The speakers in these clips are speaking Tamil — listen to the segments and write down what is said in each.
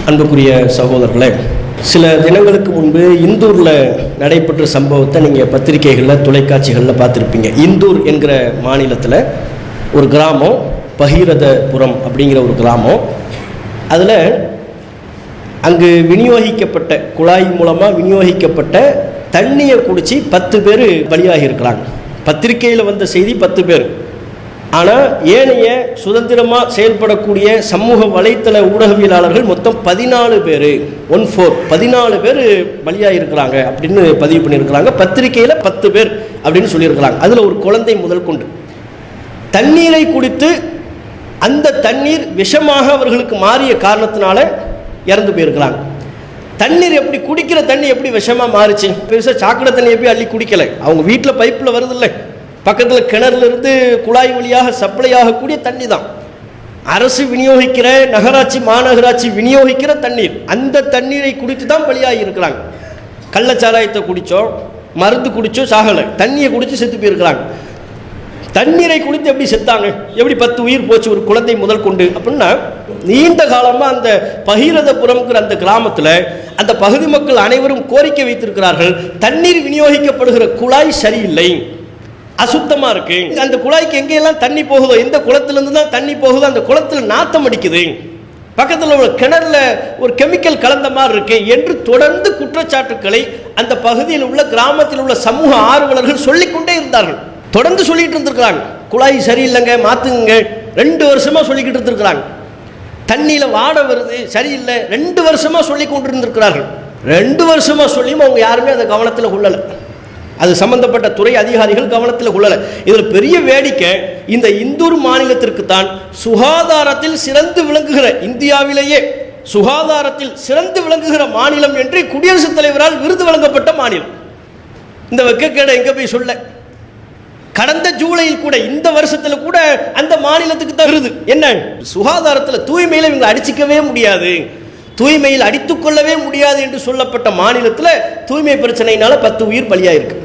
அன்புக்குரிய சகோதரர்களே, சில தினங்களுக்கு முன்பு இந்தூரில் நடைபெற்ற சம்பவத்தை நீங்கள் பத்திரிகைகளில் தொலைக்காட்சிகளில் பார்த்துருப்பீங்க. இந்தூர் என்கிற மாநிலத்தில் ஒரு கிராமம், பகீரதபுரம் அப்படிங்கிற ஒரு கிராமம். அதில் அங்கு விநியோகிக்கப்பட்ட குழாய் மூலமாக விநியோகிக்கப்பட்ட தண்ணியை குடித்து 10 பேர் பலியாகி இருக்கிறாங்க. பத்திரிகையில் வந்த செய்தி 10 பேர். ஆனால் ஏனைய சுதந்திரமாக செயல்படக்கூடிய சமூக வலைத்தள ஊடகவியலாளர்கள் மொத்தம் 14 பேர், 14 பேர் பலியாக இருக்கிறாங்க அப்படின்னு பதிவு பண்ணியிருக்கிறாங்க. பத்திரிகையில் 10 பேர் அப்படின்னு சொல்லியிருக்கிறாங்க. அதில் ஒரு குழந்தை முதல் கொண்டு தண்ணீரை குடித்து அந்த தண்ணீர் விஷமாக அவர்களுக்கு மாறிய காரணத்தினால இறந்து போயிருக்கிறாங்க. தண்ணீர் எப்படி, குடிக்கிற தண்ணி எப்படி விஷமாக மாறிச்சு? பெருசாக சாக்கடை தண்ணி எப்படி அள்ளி குடிக்கலை, அவங்க வீட்டில் பைப்பில் வருதில்லை, பக்கத்தில் கிணறுல இருந்து குழாய் வழியாக சப்ளை ஆகக்கூடிய தண்ணி தான். அரசு விநியோகிக்கிற, நகராட்சி மாநகராட்சி விநியோகிக்கிற தண்ணீர், அந்த தண்ணீரை குடித்து தான் பலியாகி இருக்கிறாங்க. கள்ளச்சாராயத்தை குடித்தோம், மருந்து குடித்தோம், சாகலை, தண்ணியை குடித்து செத்து போயிருக்கிறாங்க. தண்ணீரை குடித்து எப்படி செத்தாங்க? எப்படி 10 உயிர் போச்சு ஒரு குழந்தை முதல் கொண்டு அப்படின்னா, நீண்ட காலமாக அந்த பகீரதபுரம்ங்கிற அந்த கிராமத்தில் அந்த பகுதி மக்கள் அனைவரும் கோரிக்கை வைத்திருக்கிறார்கள். தண்ணீர் விநியோகிக்கப்படுகிற குழாய் சரியில்லை, அசுத்தமாக இருக்கு. அந்த குழாய்க்கு எங்கெல்லாம் தண்ணி போகுதோ, எந்த குளத்திலிருந்து தான் தண்ணி போகுதோ அந்த குளத்தில் நாத்தம் அடிக்குது, பக்கத்தில் உள்ள கிணறுல ஒரு கெமிக்கல் கலந்த மாதிரி இருக்கு என்று தொடர்ந்து குற்றச்சாட்டுக்களை அந்த பகுதியில் உள்ள கிராமத்தில் உள்ள சமூக ஆர்வலர்கள் சொல்லிக்கொண்டே இருந்தார்கள். தொடர்ந்து சொல்லிட்டு இருந்திருக்கிறாங்க, குழாய் சரியில்லைங்க, மாத்துங்க. 2 வருஷமா சொல்லிக்கிட்டு இருந்திருக்கிறாங்க. தண்ணியில் வாடை வருது, சரியில்லை, 2 வருஷமா சொல்லி கொண்டு இருந்திருக்கிறார்கள். 2 வருஷமா சொல்லியும் அவங்க யாருமே அதை கவனத்தில் கொள்ளலை. அது சம்பந்தப்பட்ட துறை அதிகாரிகள் கவனத்தில் கொள்ளலை. இதில் பெரிய வேடிக்கை, இந்த இந்தூர் மாநிலத்திற்கு தான் சுகாதாரத்தில் சிறந்து விளங்குகிற, இந்தியாவிலேயே சுகாதாரத்தில் சிறந்து விளங்குகிற மாநிலம் என்று குடியரசுத் தலைவரால் விருது வழங்கப்பட்ட மாநிலம். இந்த வெக்கக்கேடை எங்கே போய் சொல்ல, கடந்த ஜூலையில் கூட, இந்த வருஷத்தில் கூட அந்த மாநிலத்துக்கு தான் விருது. என்ன சுகாதாரத்தில், தூய்மையில் இவங்க அடிச்சுக்கவே முடியாது, தூய்மையில் அடித்துக்கொள்ளவே முடியாது என்று சொல்லப்பட்ட மாநிலத்தில் தூய்மை பிரச்சனையினால 10 உயிர் பலியாயிருக்கு.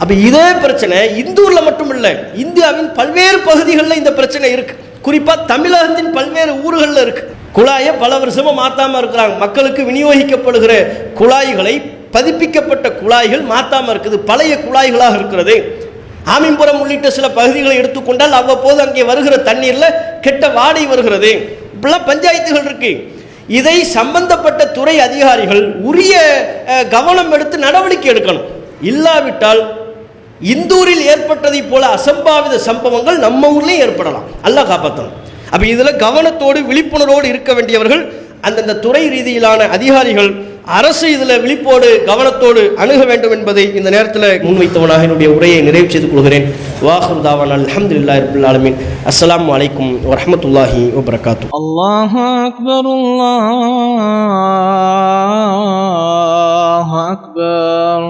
அப்போ இதே பிரச்சனை இந்தூரில் மட்டும் இல்லை, இந்தியாவின் பல்வேறு பகுதிகளில் இந்த பிரச்சனை இருக்கு. குறிப்பாக தமிழகத்தின் பல்வேறு ஊர்களில் இருக்கு. குழாயை பல வருஷமாக மாற்றாமல் இருக்கிறாங்க. மக்களுக்கு விநியோகிக்கப்படுகிற குழாய்களை, பதிப்பிக்கப்பட்ட குழாய்கள் மாற்றாமல் இருக்குது, பழைய குழாய்களாக இருக்கிறது. ஆமின்புரம் உள்ளிட்ட சில பகுதிகளை எடுத்துக்கொண்டால் அவ்வப்போது அங்கே வருகிற தண்ணீரில் கெட்ட வாடை வருகிறது. இப்பெல்லாம் பஞ்சாயத்துகள் இருக்கு. இதை சம்பந்தப்பட்ட துறை அதிகாரிகள் உரிய கவனம் எடுத்து நடவடிக்கை எடுக்கணும். இல்லாவிட்டால் இந்தூரில் ஏற்பட்டதை போல அசம்பாவித சம்பவங்கள் நம்ம ஊர்லேயும் ஏற்படலாம். அல்லாஹ் காப்பாற்றணும். அப்போ இதில் கவனத்தோடு விழிப்புணர்வோடு இருக்க வேண்டியவர்கள் அந்தந்த துறை ரீதியிலான அதிகாரிகள், அரசு இதில் விழிப்போடு கவனத்தோடு அணுக வேண்டும் என்பதை இந்த நேரத்தில் முன்வைத்தவனாக என்னுடைய உரையை நிறைவு செய்து கொள்கிறேன். வாஹிரு தாவானா அல்ஹம்துலில்லாஹி ரப்பில் ஆலமீன். அஸ்ஸலாமு அலைக்கும் வரஹ்மத்துல்லாஹி வபரகாத்துஹு. அல்லாஹு அக்பர், அல்லாஹு அக்பர்.